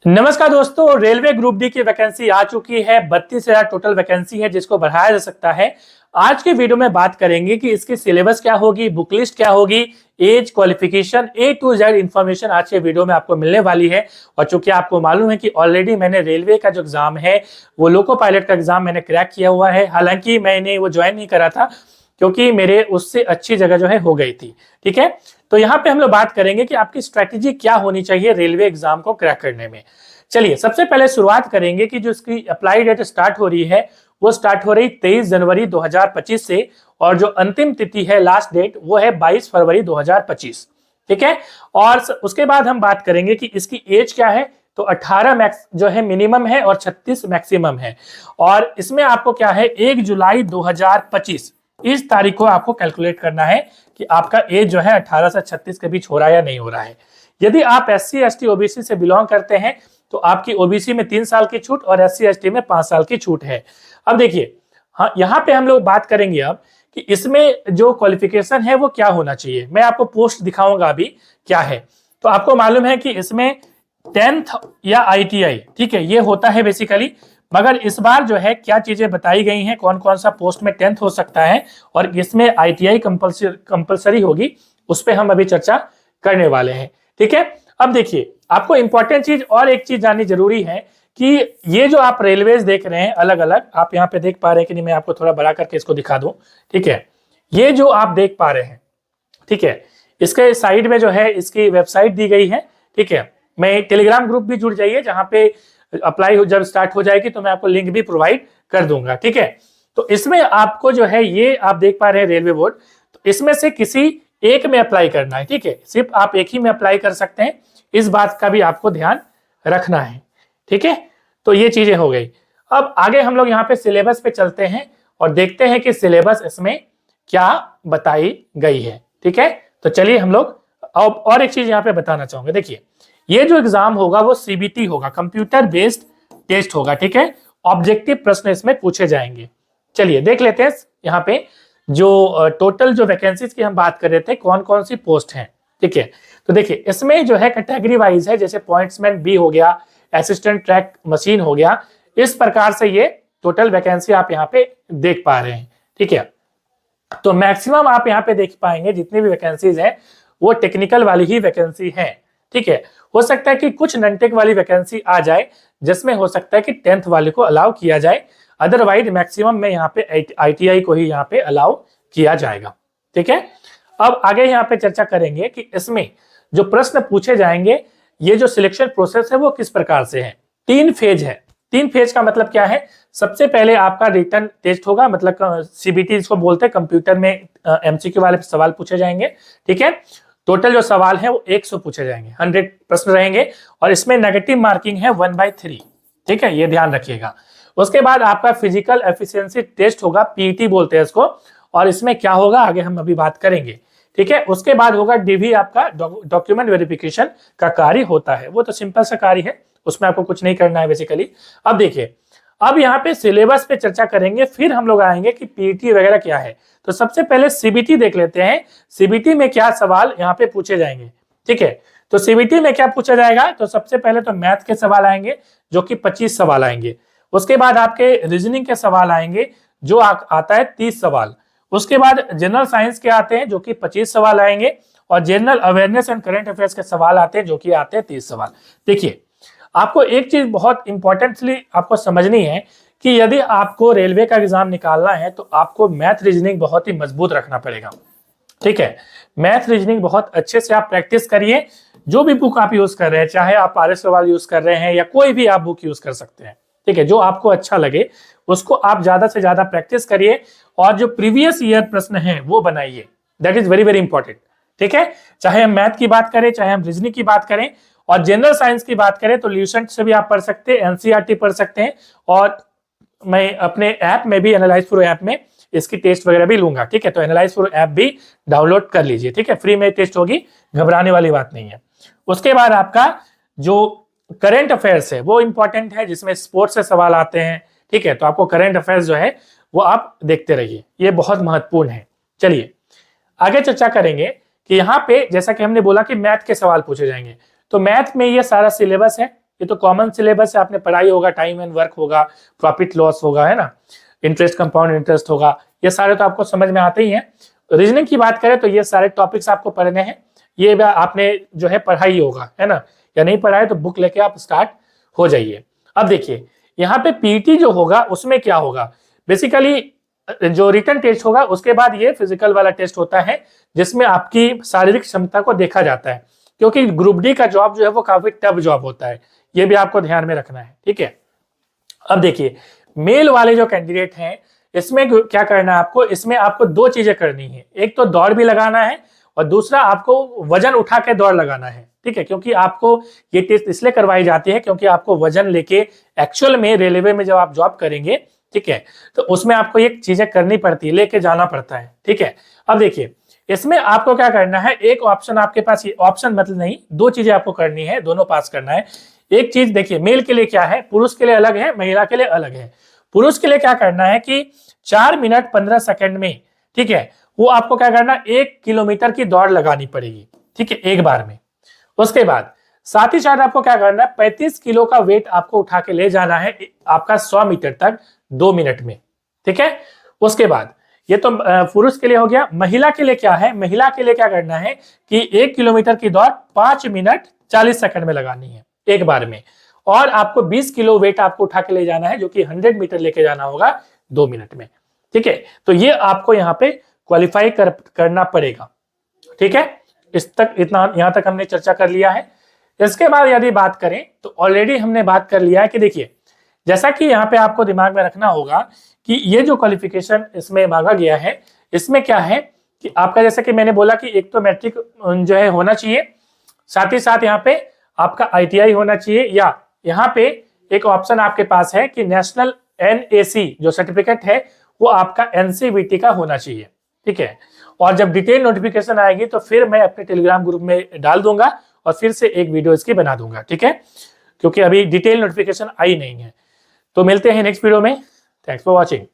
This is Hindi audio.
नमस्कार दोस्तों, रेलवे ग्रुप डी की वैकेंसी आ चुकी है। 32,000 टोटल वैकेंसी है जिसको बढ़ाया जा सकता है। आज के वीडियो में बात करेंगे कि इसकी सिलेबस क्या होगी, बुक लिस्ट क्या होगी, age, qualification, A to Z information आज के वीडियो में आपको मिलने वाली है। और चूंकि आपको मालूम है कि ऑलरेडी मैंने रेलवे का जो एग्जाम है वो लोको पायलट का एग्जाम मैंने क्रैक किया हुआ है। हालांकि मैंने वो ज्वाइन नहीं करा था क्योंकि मेरे उससे अच्छी जगह जो है हो गई थी। ठीक है, तो यहाँ पे हम लोग बात करेंगे कि आपकी स्ट्रेटेजी क्या होनी चाहिए रेलवे एग्जाम को क्रैक करने में। चलिए सबसे पहले शुरुआत करेंगे कि जो इसकी अप्लाई डेट स्टार्ट हो रही है वो स्टार्ट हो रही 23 जनवरी 2025 से, और जो अंतिम तिथि है, लास्ट डेट, वो है 22 फरवरी 2025। ठीक है, और उसके बाद हम बात करेंगे कि इसकी एज क्या है। तो 18 मैक्स जो है मिनिमम है और 36 मैक्सिमम है। और इसमें आपको क्या है, 1 जुलाई 2025 इस तारीख को आपको कैलकुलेट करना है कि आपका एज जो है 18 से 36 के बीच हो रहा है या नहीं हो रहा है। यदि आप SC ST OBC से बिलोंग करते हैं तो आपकी OBC में 3 साल की छूट और SC ST में 5 साल की छूट है। अब देखिए, हाँ, यहाँ पे हम लोग बात करेंगे अब कि इसमें जो क्वालिफिकेशन है वो क्या होना चाहिए। मैं आपको पोस्ट दिखाऊंगा अभी क्या है। तो आपको मालूम है कि इसमें 10th या ITI, ठीक है, ये होता है बेसिकली। मगर इस बार जो है क्या चीजें बताई गई हैं, कौन कौन सा पोस्ट में 10th हो सकता है और इसमें ITI कंपलसरी होगी, उस पर हम अभी चर्चा करने वाले हैं। ठीक है, अब देखिए, आपको इंपॉर्टेंट चीज और एक चीज जाननी जरूरी है कि ये जो आप रेलवेज देख रहे हैं अलग अलग, आप यहाँ पे देख पा रहे हैं कि नहीं, मैं आपको थोड़ा बड़ा करके इसको दिखा दूं। ठीक है, ये जो आप देख पा रहे हैं, ठीक है, इसके साइड में जो है इसकी वेबसाइट दी गई है। ठीक है, मैं टेलीग्राम ग्रुप भी जुड़ जाइए, जहां पे अप्लाई जब स्टार्ट हो जाएगी तो मैं आपको लिंक भी प्रोवाइड कर दूंगा। ठीक है, तो इसमें आपको जो है, ये आप देख पा रहे हैं रेलवे बोर्ड, तो इसमें से किसी एक में अप्लाई करना है। ठीक है, सिर्फ आप एक ही में अप्लाई कर सकते हैं, इस बात का भी आपको ध्यान रखना है। ठीक है, तो ये चीजें हो गई। अब आगे हम लोग यहाँ पे सिलेबस पे चलते हैं और देखते हैं कि सिलेबस इसमें क्या बताई गई है। ठीक है, तो चलिए हम लोग और एक चीज यहाँ पे बताना चाहूंगा। देखिए, ये जो एग्जाम होगा वो CBT होगा, कंप्यूटर बेस्ड टेस्ट होगा। ठीक है, ऑब्जेक्टिव प्रश्न इसमें पूछे जाएंगे। चलिए देख लेते हैं यहाँ पे जो टोटल जो वैकेंसीज की हम बात कर रहे थे, कौन कौन सी पोस्ट हैं। ठीक है, तो देखिए इसमें जो है कैटेगरी वाइज है, जैसे पॉइंट्समैन B हो गया, असिस्टेंट ट्रैक मशीन हो गया, इस प्रकार से ये टोटल वैकेंसी आप यहाँ पे देख पा रहे हैं। ठीक है, तो मैक्सिमम आप यहाँ पे देख पाएंगे जितनी भी वैकेंसीज है वो टेक्निकल वाली ही वैकेंसी है। ठीक है, हो सकता है कि कुछ नॉन-टेक वाली वैकेंसी आ जाए जिसमें हो सकता है कि 10th वाले को अलाउ किया जाए, अदरवाइज मैक्सिमम में यहाँ पे ITI को ही यहाँ पे अलाउ किया जाएगा। ठीक है, अब आगे यहाँ पे चर्चा करेंगे कि इसमें जो प्रश्न पूछे जाएंगे, ये जो सिलेक्शन प्रोसेस है वो किस प्रकार से है। 3 फेज है। 3 फेज का मतलब क्या है, सबसे पहले आपका रिटन टेस्ट होगा, मतलब CBT इसको बोलते हैं, कंप्यूटर में MCQ वाले सवाल पूछे जाएंगे। ठीक है, टोटल जो सवाल है वो 100 पूछे जाएंगे, 100 प्रश्न रहेंगे और इसमें नेगेटिव मार्किंग है 1/3। ठीक है, ये ध्यान रखिएगा। उसके बाद आपका फिजिकल एफिशिएंसी टेस्ट होगा, PET बोलते हैं इसको, और इसमें क्या होगा आगे हम अभी बात करेंगे। ठीक है, उसके बाद होगा DV, आपका डॉक्यूमेंट वेरिफिकेशन का कार्य होता है, वो तो सिंपल सा कार्य है, उसमें आपको कुछ नहीं करना है बेसिकली। अब देखिए, अब यहाँ पे सिलेबस पे चर्चा करेंगे, फिर हम लोग आएंगे कि PET वगैरह क्या है। तो सबसे पहले CBT देख लेते हैं, CBT में क्या सवाल यहाँ पे पूछे जाएंगे। ठीक है, तो CBT में क्या पूछा जाएगा, तो सबसे पहले तो मैथ के सवाल आएंगे जो कि 25 सवाल आएंगे। उसके बाद आपके रीजनिंग के सवाल आएंगे जो आता है 30 सवाल। उसके बाद जनरल साइंस के आते हैं जो कि 25 सवाल आएंगे, और general awareness and current affairs के सवाल आते हैं जो कि आते हैं 30 सवाल। देखिए, आपको एक चीज बहुत इंपॉर्टेंटली आपको समझनी है कि यदि आपको रेलवे का एग्जाम निकालना है तो आपको मैथ रीजनिंग बहुत ही मजबूत रखना पड़ेगा। ठीक है, मैथ रीजनिंग बहुत अच्छे से आप प्रैक्टिस करिए। जो भी बुक आप यूज कर रहे हैं, चाहे आप RS सवाल यूज कर रहे हैं या कोई भी आप बुक यूज कर सकते हैं। ठीक है, जो आपको अच्छा लगे उसको आप ज्यादा से ज्यादा प्रैक्टिस करिए और जो प्रीवियस ईयर प्रश्न है वो बनाइए, that is very very important. ठीक है, चाहे हम मैथ की बात करें, चाहे हम रीजनिंग की बात करें, और जनरल साइंस की बात करें तो ल्यूसेंट से भी आप पढ़ सकते हैं, NCERT पढ़ सकते हैं, और मैं अपने ऐप में भी, एनालाइज प्रो ऐप में इसकी टेस्ट वगैरह भी लूंगा। ठीक है, तो एनालाइज प्रो ऐप भी डाउनलोड कर लीजिए। ठीक है, फ्री में टेस्ट होगी, घबराने वाली बात नहीं है। उसके बाद आपका जो करंट अफेयर्स है वो इंपॉर्टेंट है, जिसमें स्पोर्ट्स से सवाल आते हैं। ठीक है, तो आपको करंट अफेयर्स जो है वो आप देखते रहिए, ये बहुत महत्वपूर्ण है। चलिए आगे चर्चा करेंगे कि यहाँ पे जैसा कि हमने बोला कि मैथ के सवाल पूछे जाएंगे, तो मैथ में ये सारा सिलेबस है। ये तो कॉमन सिलेबस है, आपने पढ़ाई होगा, टाइम एंड वर्क होगा, प्रॉफिट लॉस होगा, है ना, इंटरेस्ट कंपाउंड इंटरेस्ट होगा, ये सारे तो आपको समझ में आते ही हैं। रीजनिंग की बात करें तो ये सारे टॉपिक्स आपको पढ़ने हैं, ये भी आपने जो है पढ़ा ही होगा, है ना, या नहीं पढ़ा है तो बुक लेके आप स्टार्ट हो जाइए। अब देखिए यहाँ पे पीटी जो होगा उसमें क्या होगा, बेसिकली जो रिटन टेस्ट होगा उसके बाद ये फिजिकल वाला टेस्ट होता है जिसमें आपकी शारीरिक क्षमता को देखा जाता है, क्योंकि ग्रुप डी का जॉब जो है वो काफी टफ जॉब होता है, ये भी आपको ध्यान में रखना है, ठीक है। अब देखिए मेल वाले जो कैंडिडेट हैं इसमें क्या करना है आपको, इसमें आपको दो चीजें करनी है, एक तो दौड़ भी लगाना है और दूसरा आपको वजन उठा के दौड़ लगाना है, ठीक है, क्योंकि आपको ये टेस्ट इसलिए करवाई जाती है क्योंकि आपको वजन लेके एक्चुअल में रेलवे में जब आप जॉब करेंगे, ठीक है, तो उसमें आपको ये चीजें करनी पड़ती है, लेके जाना पड़ता है, ठीक है। अब देखिए इसमें आपको क्या करना है, एक ऑप्शन आपके पास, ये ऑप्शन मतलब नहीं, दो चीजें आपको करनी है, दोनों पास करना है। एक चीज देखिए मेल के लिए क्या है, पुरुष के लिए अलग है, महिला के लिए अलग है। पुरुष के लिए क्या करना है कि 4 मिनट 15 सेकंड में, ठीक है, वो आपको क्या करना, 1 किलोमीटर की दौड़ लगानी पड़ेगी, ठीक है, एक बार में। उसके बाद साथ ही साथ आपको क्या करना है, 35 किलो का वेट आपको उठा के ले जाना है आपका 100 मीटर तक 2 मिनट में, ठीक है। उसके बाद ये तो पुरुष के लिए हो गया। महिला के लिए क्या है, महिला के लिए क्या करना है कि 1 किलोमीटर की दौड़ 5 मिनट 40 सेकंड में लगानी है एक बार में, और आपको 20 किलो वेट आपको उठा के ले जाना है जो कि 100 मीटर लेके जाना होगा 2 मिनट में, ठीक है। तो ये आपको यहाँ पे क्वालिफाई करना पड़ेगा, ठीक है। इतना यहाँ तक हमने चर्चा कर लिया है। इसके बाद यदि बात करें तो ऑलरेडी हमने बात कर लिया है कि देखिए जैसा कि यहाँ पे आपको दिमाग में रखना होगा कि ये जो क्वालिफिकेशन इसमें मांगा गया है, इसमें क्या है कि आपका, जैसे कि मैंने बोला कि एक तो मैट्रिक जो है होना चाहिए, साथ ही साथ यहाँ पे आपका ITI होना चाहिए, या यहाँ पे एक ऑप्शन आपके पास है कि नेशनल NAC जो सर्टिफिकेट है वो आपका NCVT का होना चाहिए, ठीक है। और जब डिटेल नोटिफिकेशन आएगी तो फिर मैं अपने टेलीग्राम ग्रुप में डाल दूंगा और फिर से एक वीडियो इसकी बना दूंगा, ठीक है, क्योंकि अभी डिटेल नोटिफिकेशन आई नहीं है। तो मिलते हैं नेक्स्ट वीडियो में। Thanks for watching.